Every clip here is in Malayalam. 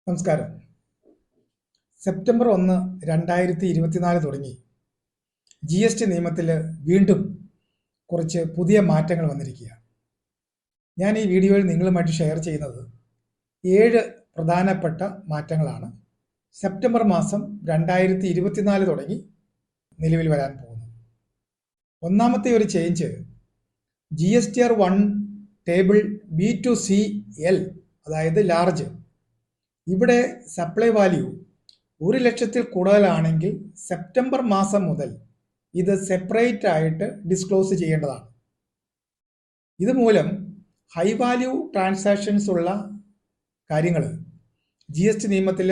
നമസ്കാരം. സെപ്റ്റംബർ 1, 2024 തുടങ്ങി GST നിയമത്തിൽ വീണ്ടും കുറച്ച് പുതിയ മാറ്റങ്ങൾ വന്നിരിക്കുകയാണ്. ഞാൻ ഈ വീഡിയോയിൽ നിങ്ങളുമായിട്ട് ഷെയർ ചെയ്യുന്നത് 7 പ്രധാനപ്പെട്ട മാറ്റങ്ങളാണ് സെപ്റ്റംബർ മാസം 2024 തുടങ്ങി നിലവിൽ വരാൻ പോകുന്നത്. ഒന്നാമത്തെ ഒരു ചേഞ്ച് GSTR 1 ടേബിൾ B2CL, അതായത് ലാർജ്. ഇവിടെ സപ്ലൈ വാല്യൂ 1,00,000 കൂടുതലാണെങ്കിൽ സെപ്റ്റംബർ മാസം മുതൽ ഇത് സെപ്പറേറ്റ് ആയിട്ട് ഡിസ്ക്ലോസ് ചെയ്യേണ്ടതാണ്. ഇതുമൂലം ഹൈ വാല്യൂ ട്രാൻസാക്ഷൻസ് ഉള്ള കാര്യങ്ങൾ GST നിയമത്തിൽ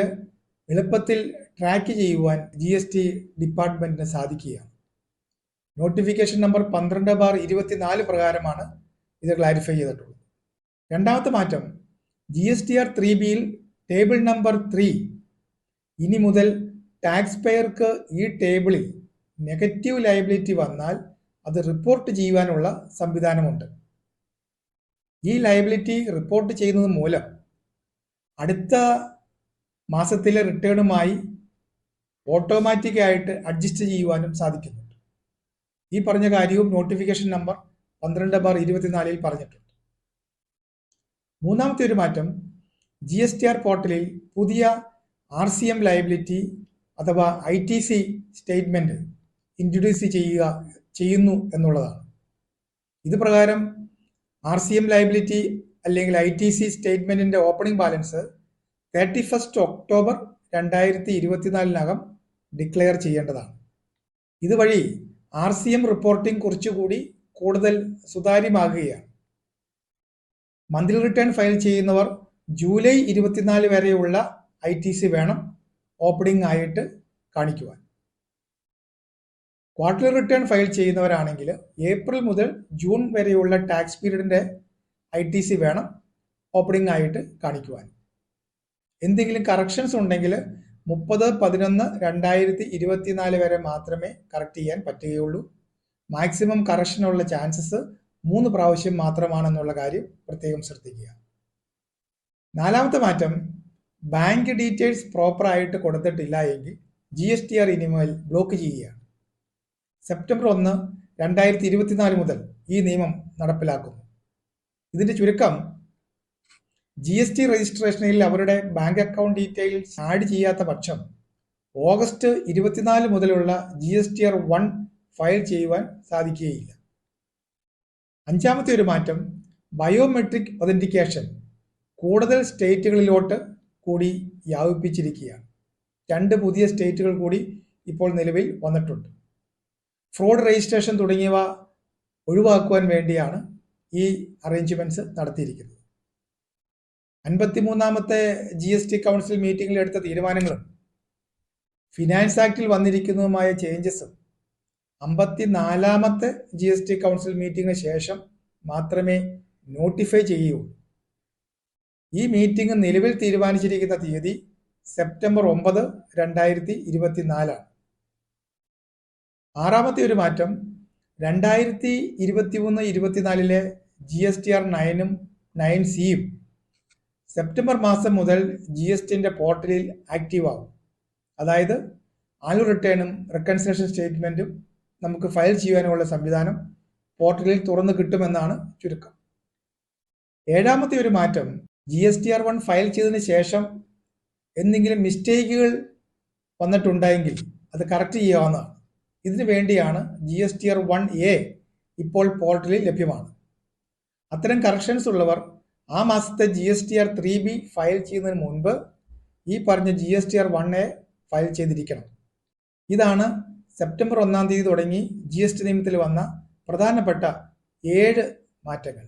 എളുപ്പത്തിൽ ട്രാക്ക് ചെയ്യുവാൻ GST ഡിപ്പാർട്ട്മെന്റിന് സാധിക്കുകയാണ്. നോട്ടിഫിക്കേഷൻ നമ്പർ 12/24 പ്രകാരമാണ് ഇത് ക്ലാരിഫൈ ചെയ്തിട്ടുള്ളത്. രണ്ടാമത്തെ മാറ്റം GSTR 3Bയിൽ ടേബിൾ നമ്പർ 3 ഇനി മുതൽ ടാക്സ് പെയർക്ക് ഈ ടേബിളിൽ നെഗറ്റീവ് ലയബിലിറ്റി വന്നാൽ അത് റിപ്പോർട്ട് ചെയ്യുവാനുള്ള സംവിധാനമുണ്ട്. ഈ ലയബിലിറ്റി റിപ്പോർട്ട് ചെയ്യുന്നത് മൂലം അടുത്ത മാസത്തിലെ റിട്ടേണുമായി ഓട്ടോമാറ്റിക്കായിട്ട് അഡ്ജസ്റ്റ് ചെയ്യുവാനും സാധിക്കുന്നുണ്ട്. ഈ പറഞ്ഞ കാര്യവും നോട്ടിഫിക്കേഷൻ നമ്പർ 12/24 പറഞ്ഞിട്ടുണ്ട്. മൂന്നാമത്തെ ഒരു മാറ്റം GSTR പോർട്ടലിൽ പുതിയ RCM ലയബിലിറ്റി അഥവാ ITC സ്റ്റേറ്റ്മെന്റ് ഇൻട്രൊഡ്യൂസ് ചെയ്യുന്നു എന്നുള്ളതാണ്. ഇത് പ്രകാരം RCM ലയബിലിറ്റി അല്ലെങ്കിൽ ITC സ്റ്റേറ്റ്മെന്റിന്റെ ഓപ്പണിംഗ് ബാലൻസ് 31 ഒക്ടോബർ 2024 ഡിക്ലെയർ ചെയ്യേണ്ടതാണ്. ഇതുവഴി RCM റിപ്പോർട്ടിംഗ് കുറച്ചുകൂടി കൂടുതൽ സുതാര്യമാകുകയാണ്. മന്ത്ലി റിട്ടേൺ ഫയൽ ചെയ്യുന്നവർ ജൂലൈ 24 വരെയുള്ള ITC വേണം ഓപ്പണിംഗ് ആയിട്ട് കാണിക്കുവാൻ. ക്വാർട്ടർലി റിട്ടേൺ ഫയൽ ചെയ്യുന്നവരാണെങ്കിൽ ഏപ്രിൽ മുതൽ ജൂൺ വരെയുള്ള ടാക്സ് പീരീഡിന്റെ ITC വേണം ഓപ്പണിംഗ് ആയിട്ട് കാണിക്കുവാൻ. എന്തെങ്കിലും കറക്ഷൻസ് ഉണ്ടെങ്കിൽ 30/11/2024 വരെ മാത്രമേ കറക്റ്റ് ചെയ്യാൻ പറ്റുകയുള്ളൂ. മാക്സിമം കറക്ഷനുള്ള ചാൻസസ് 3 പ്രാവശ്യം മാത്രമാണെന്നുള്ള കാര്യം പ്രത്യേകം ശ്രദ്ധിക്കുക. നാലാമത്തെ മാറ്റം ബാങ്ക് ഡീറ്റെയിൽസ് പ്രോപ്പർ ആയിട്ട് കൊടുത്തിട്ടില്ല എങ്കിൽ GSTR ഇനിമേൽ ബ്ലോക്ക് ചെയ്യുകയാണ്. സെപ്റ്റംബർ 1, 2024 മുതൽ ഈ നിയമം നടപ്പിലാക്കുന്നു. ഇതിന്റെ ചുരുക്കം GST രജിസ്ട്രേഷനിൽ അവരുടെ ബാങ്ക് അക്കൗണ്ട് ഡീറ്റെയിൽസ് ആഡ് ചെയ്യാത്ത പക്ഷം ഓഗസ്റ്റ് 24 മുതലുള്ള GSTR 1 ഫയൽ ചെയ്യുവാൻ സാധിക്കുകയില്ല. അഞ്ചാമത്തെ ഒരു മാറ്റം ബയോമെട്രിക് ഒതന്റിക്കേഷൻ കൂടുതൽ സ്റ്റേറ്റുകളിലോട്ട് കൂടി വ്യാപിപ്പിച്ചിരിക്കുകയാണ്. 2 പുതിയ സ്റ്റേറ്റുകൾ കൂടി ഇപ്പോൾ നിലവിൽ വന്നിട്ടുണ്ട്. ഫ്രോഡ് രജിസ്ട്രേഷൻ തുടങ്ങിയവ ഒഴിവാക്കുവാൻ വേണ്ടിയാണ് ഈ അറേഞ്ച്മെന്റ്സ് നടത്തിയിരിക്കുന്നത്. 53ാമത്തെ GST കൗൺസിൽ മീറ്റിംഗിൽ എടുത്ത തീരുമാനങ്ങളും ഫിനാൻസ് ആക്ടിൽ വന്നിരിക്കുന്നതുമായ ചേഞ്ചസും 54ാമത്തെ GST കൗൺസിൽ മീറ്റിംഗിന് ശേഷം മാത്രമേ നോട്ടിഫൈ ചെയ്യുകയുള്ളൂ. ഈ മീറ്റിംഗ് നിലവിൽ തീരുമാനിച്ചിരിക്കുന്ന തീയതി സെപ്റ്റംബർ 9, 2024. ആറാമത്തെ ഒരു മാറ്റം 2023-24 GSTR 9-ഉം 9C-യും സെപ്റ്റംബർ മാസം മുതൽ GSTന്റെ പോർട്ടലിൽ ആക്റ്റീവ് ആകും. അതായത് ആനുവൽ റിട്ടേണും റെക്കൺസിലേഷൻ സ്റ്റേറ്റ്മെന്റും നമുക്ക് ഫയൽ ചെയ്യാനുള്ള സംവിധാനം പോർട്ടലിൽ തുറന്നു കിട്ടുമെന്നാണ് ചുരുക്കം. ഏഴാമത്തെ ഒരു മാറ്റം GSTR 1 ഫയൽ ചെയ്തതിന് ശേഷം എന്തെങ്കിലും മിസ്റ്റേക്കുകൾ വന്നിട്ടുണ്ടെങ്കിൽ അത് കറക്റ്റ് ചെയ്യാവുന്നതാണ്. ഇതിനു വേണ്ടിയാണ് GSTR 1A ഇപ്പോൾ പോർട്ടലിൽ ലഭ്യമാണ്. അത്തരം കറക്ഷൻസ് ഉള്ളവർ ആ മാസത്തെ GSTR 3B ഫയൽ ചെയ്യുന്നതിന് മുൻപ് ഈ പറഞ്ഞ GSTR 1A ഫയൽ ചെയ്തിരിക്കണം. ഇതാണ് സെപ്റ്റംബർ 1 തുടങ്ങി GST നിയമത്തിൽ വന്ന പ്രധാനപ്പെട്ട 7 മാറ്റങ്ങൾ.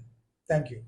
Thank you.